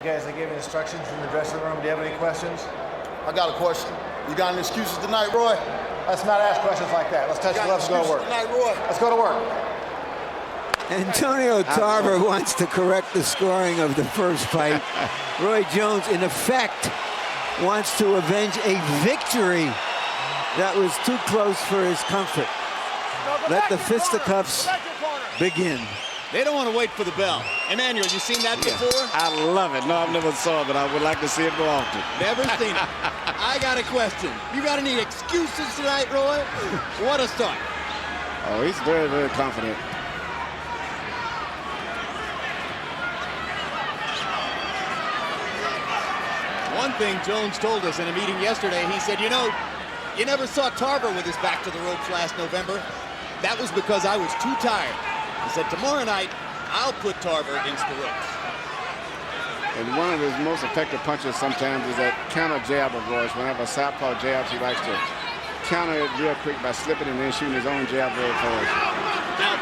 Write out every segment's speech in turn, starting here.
Guys, I gave instructions from the dressing room. Do you have any questions? I got a question. You got any excuses tonight, Roy? Let's not ask questions like that. Let's touch the gloves and go to work. Tonight, Roy. Let's go to work. Antonio Tarver wants to correct the scoring of the first fight. Roy Jones, in effect, wants to avenge a victory that was too close for his comfort. Let the fisticuffs begin. They don't want to wait for the bell. Emmanuel, you seen that before? I love it. No, I've never saw it, but I would like to see it more often. Never seen it. I got a question. You got any excuses tonight, Roy? What a start. Oh, he's very, very confident. One thing Jones told us in a meeting yesterday, he said, you know, you never saw Tarver with his back to the ropes last November. That was because I was too tired. He said, tomorrow night, I'll put Tarver against the ropes. And one of his most effective punches sometimes is that counter jab of Roy's. Whenever a southpaw jabs, he likes to counter it real quick by slipping and then shooting his own jab very fast. Now,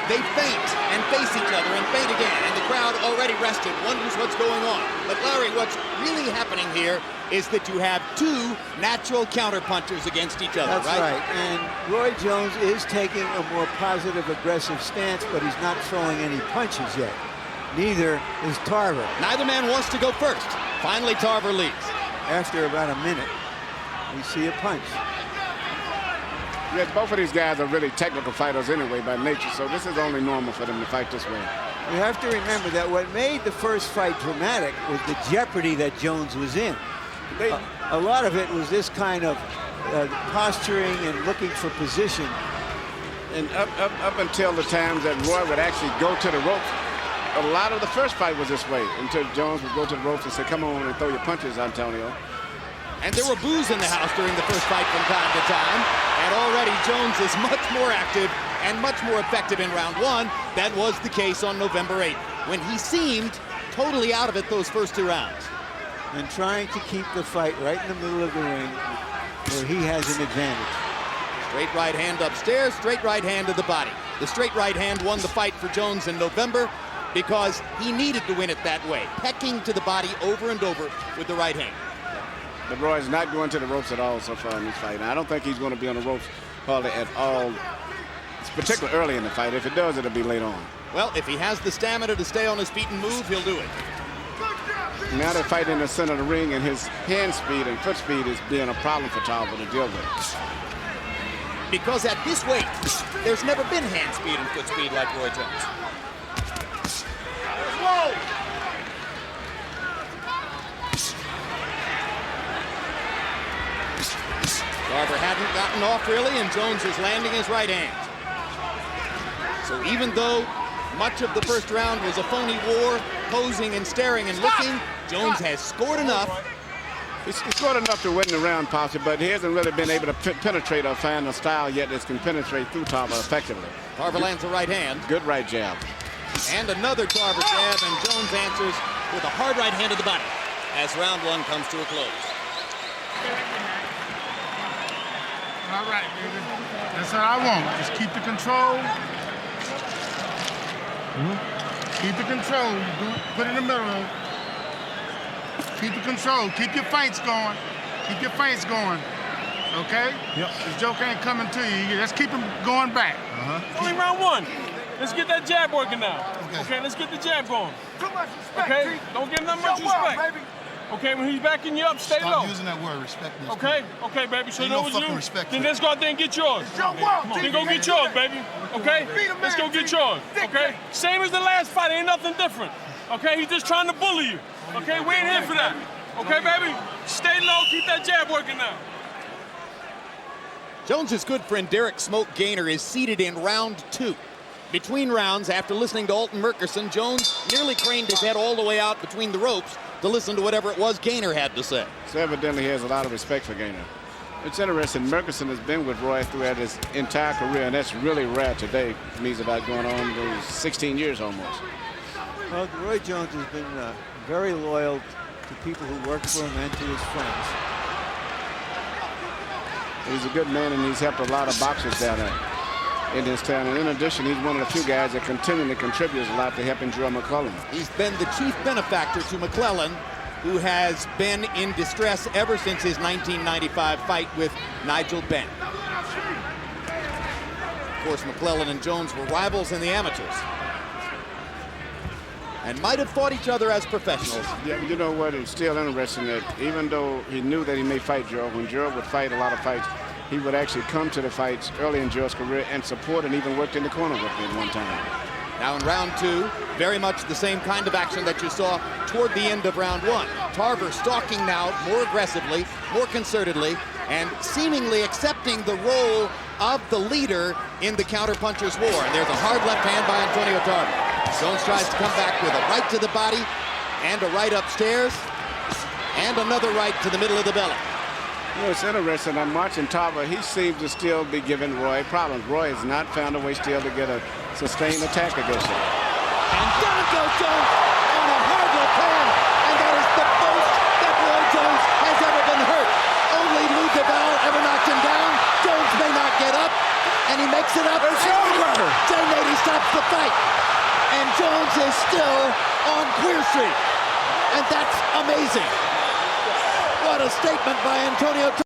they feint and face each other and feint again, and the crowd already rested, wonders what's going on. But Larry, what's really happening here is that you have two natural counterpunchers against each other, That's right. And Roy Jones is taking a more positive, aggressive stance, but he's not throwing any punches yet. Neither is Tarver. Neither man wants to go first. Finally, Tarver leads. After about a minute, we see a punch. Yes, both of these guys are really technical fighters anyway by nature, so this is only normal for them to fight this way. You have to remember that what made the first fight dramatic was the jeopardy that Jones was in. A lot of it was this kind of posturing and looking for position. And up until the times that Roy would actually go to the ropes, a lot of the first fight was this way, until Jones would go to the ropes and say, come on and throw your punches, Antonio. And there were boos in the house during the first fight from time to time. And already Jones is much more active and much more effective in round one. That was the case on November 8th, when he seemed totally out of it those first two rounds. And trying to keep the fight right in the middle of the ring where he has an advantage. Straight right hand upstairs, straight right hand to the body. The straight right hand won the fight for Jones in November because he needed to win it that way, pecking to the body over and over with the right hand. But Roy's not going to the ropes at all so far in this fight. And I don't think he's going to be on the ropes hardly at all, particularly early in the fight. If it does, it'll be late on. Well, if he has the stamina to stay on his feet and move, he'll do it. Now they're fighting in the center of the ring, and his hand speed and foot speed is being a problem for Tarver to deal with. Because at this weight, there's never been hand speed and foot speed like Roy Jones. Whoa! Tarver hadn't gotten off really, and Jones is landing his right hand. So even though much of the first round was a phony war, posing and staring and looking, Jones has scored enough. He's scored enough to win the round, possibly, but he hasn't really been able to penetrate or find a style yet that can penetrate through Tarver effectively. Tarver lands a right hand. Good right jab. And another Tarver jab, and Jones answers with a hard right hand to the body as round one comes to a close. All right, baby. That's what I want. Just keep the control. Keep the control. Put it in the middle. Keep the control. Keep your feints going. Keep your feints going. Okay? Yep. This joke ain't coming to you. Let's keep him going back. Only round one. Let's get that jab working now. Okay, let's get the jab going. Too much respect. Okay? Don't give him that much respect. Baby. Okay, when he's backing you up, stay low. Stop using that word, respect. Okay, baby. So Ain't that no was fucking you. respect Then for let's go out there and get yours. Come on, Then go get yours, baby. Okay? Let's go get yours. Okay? Same as the last fight. Ain't nothing different. Okay? He's just trying to bully you. Okay? We ain't here for that. Okay, baby? Stay low. Keep that jab working now. Jones's good friend Derek Smoke Gaynor is seated in round two. Between rounds, after listening to Alton Murkerson, Jones nearly craned his head all the way out between the ropes to listen to whatever it was Gaynor had to say. So evidently he has a lot of respect for Gaynor. It's interesting, Murkerson has been with Roy throughout his entire career, and that's really rare today. It means about going on those 16 years almost. Well, Roy Jones has been very loyal to people who work for him and to his friends. He's a good man, and he's helped a lot of boxers down there. in his town. And in addition, he's one of the few guys that continually contributes a lot to helping Joe McClellan. He's been the chief benefactor to McClellan, who has been in distress ever since his 1995 fight with Nigel Benn. Of course, McClellan and Jones were rivals in the amateurs and might have fought each other as professionals. Yeah, you know what? It's still interesting that even though he knew that he may fight Joe, when Joe would fight a lot of fights, he would actually come to the fights early in Joe's career and support and even worked in the corner with him one time. Now in round two, very much the same kind of action that you saw toward the end of round one. Tarver stalking now more aggressively, more concertedly, and seemingly accepting the role of the leader in the counterpuncher's war. And there's a hard left hand by Antonio Tarver. Jones tries to come back with a right to the body and a right upstairs and another right to the middle of the belly. You know, it's interesting. I'm watching Tarver. He seems to still be giving Roy problems. Roy has not found a way still to get a sustained attack against him. And down goes Jones on a hard left hand, and that is the most that Roy Jones has ever been hurt. Only Lou DeVal ever knocked him down. Jones may not get up, and he makes it up. It's over. Jay Nady stops the fight, and Jones is still on Queer Street, and that's amazing. What a statement by Antonio.